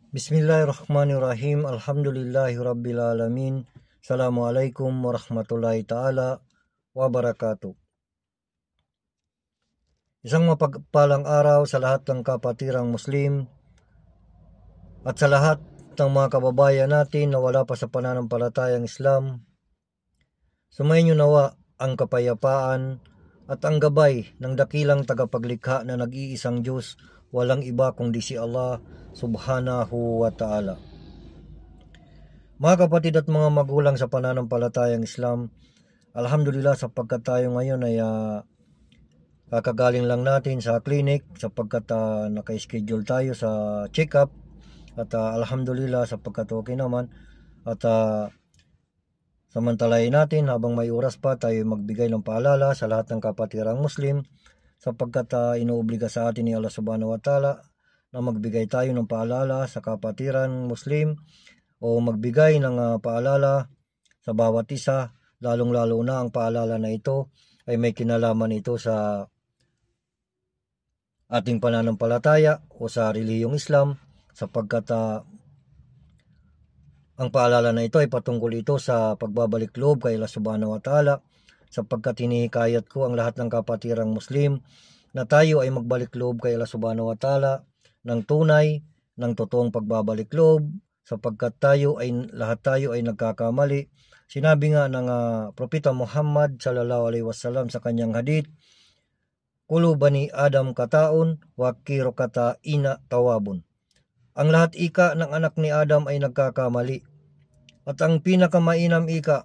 Bismillahirrahmanirrahim. Alhamdulillahirabbil alamin. Assalamualaikum warahmatullahi ta'ala wabarakatuh. Isang mapagpalang araw sa lahat ng kapatirang Muslim at sa lahat ng mga kababayan natin na wala pa sa pananampalatayang Islam. Sumayin niyo nawa ang kapayapaan at ang gabay ng dakilang tagapaglikha na nag-iisang Diyos, walang iba kundi si Allah subhanahu wa ta'ala. Mga kapatid at mga magulang sa pananampalatayang Islam, alhamdulillah sapagkat tayo ngayon ay kakagaling lang natin sa clinic sapagkat naka-schedule tayo sa check-up at alhamdulillah sapagkat okay naman at samantalahin natin habang may oras pa tayo magbigay ng paalala sa lahat ng kapatirang Muslim sapagkat inuobliga sa atin ni Allah subhanahu wa ta'ala na magbigay tayo ng paalala sa kapatiran Muslim o magbigay ng paalala sa bawat isa, lalong-lalo na ang paalala na ito ay may kinalaman ito sa ating pananampalataya o sa relihiyong Islam sapagkat ang paalala na ito ay patungkol ito sa pagbabalik loob kay Allah subhanahu wa ta'ala sapagkat hinihikayat ko ang lahat ng kapatirang Muslim na tayo ay magbalik loob kay Allah subhanahu wa ta'ala ng tunay, ng totoong pagbabalik loob sapagkat lahat tayo ay nagkakamali. Sinabi nga ng Propeta Muhammad sallallahu alaihi wasallam sa kanyang hadith, "Kulu bani Adam kataun wa kiru kata ina tawabun." Ang lahat ika ng anak ni Adam ay nagkakamali. At ang pinakamainam ika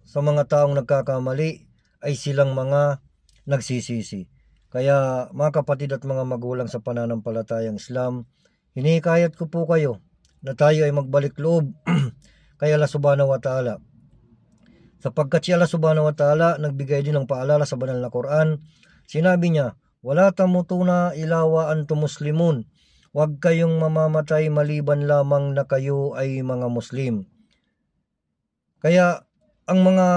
sa mga taong nagkakamali ay silang mga nagsisisi. Kaya mga kapatid at mga magulang sa pananampalatayang Islam, hinihikayat ko po kayo na tayo ay magbalik loob kay Allah subhanahu wa ta'ala. Sapagkat si Allah subhanahu wa ta'ala nagbigay din ng paalala sa banal na Quran. Sinabi niya, "Wala tamutuna illa wa antum muslimun." Huwag kayong mamamatay maliban lamang na kayo ay mga Muslim. Kaya ang mga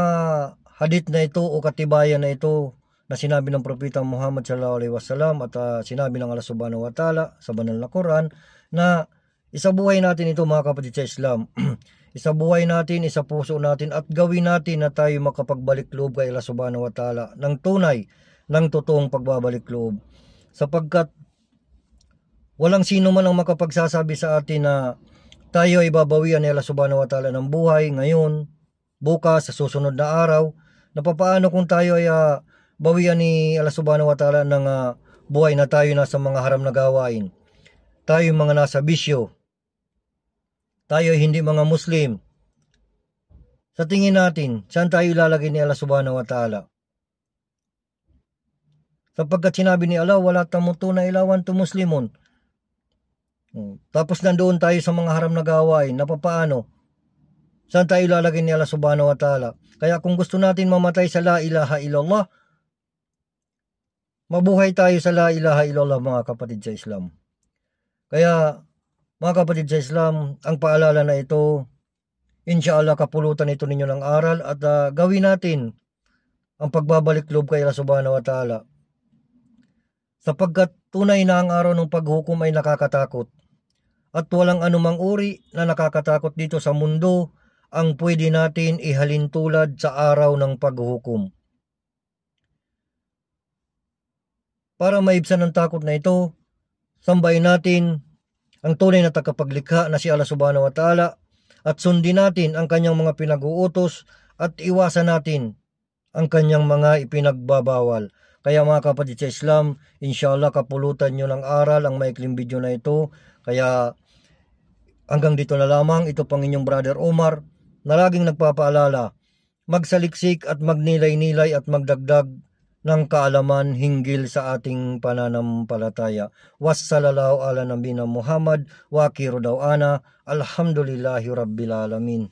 hadith na ito o katibayan na ito na sinabi ng Propeta Muhammad sallallahu alaihi wasallam at sinabi ng Allah subhanahu wa ta'ala sa banal na Quran na isabuhay natin ito mga kapatid sa Islam. Isabuhay natin, isapuso natin at gawin natin na tayo makapagbalik loob kay Allah subhanahu wa ta'ala ng tunay, ng totoong pagbabalik loob. Sapagkat walang sino man ang makapagsasabi sa atin na tayo ay babawian ni Allah subhanahu wa ta'ala ng buhay ngayon, bukas, sa susunod na araw. Na papaano kung tayo ay bawian ni Allah subhanahu wa ta'ala ng buhay na tayo nasa mga haram na gawain. Tayo mga nasa bisyo. Tayo ay hindi mga Muslim. Sa tingin natin, saan tayo ilalagay ni Allah subhanahu wa ta'ala? Sapagkat sinabi ni Allah, "Wala tamutuna illa wa antum muslimun." Tapos nandoon tayo sa mga haram na gawain, na papaano? Saan tayo ilalagay ni Allah subhanahu wa ta'ala? Kaya kung gusto natin mamatay sa la ilaha illallah, mabuhay tayo sa la ilaha illallah mga kapatid sa Islam. Kaya mga kapatid sa Islam, ang paalala na ito, inshallah kapulutan ito ninyo ng aral at gawin natin ang pagbabalik loob kay Allah subhanahu wa ta'ala. Sapagkat tunay na ang araw ng paghukom ay nakakatakot. At walang anumang uri na nakakatakot dito sa mundo ang pwede natin ihalin tulad sa araw ng paghukom. Para maibsan ang takot na ito, sambahin natin ang tunay na tagapaglikha na si Allah subhanahu wa ta'ala at sundin natin ang kanyang mga pinag-uutos at iwasan natin ang kanyang mga ipinagbabawal. Kaya mga kapatid sa Islam, inshallah kapulutan nyo ng aral ang maikling video na ito. Kaya hanggang dito na lamang, ito pang inyong Brother Omar na laging nagpapaalala, magsaliksik at magnilay-nilay at magdagdag ng kaalaman hinggil sa ating pananampalataya. Wassalallahu ala nabina Muhammad wa akhiru da'wana alhamdulillahi rabbil alamin.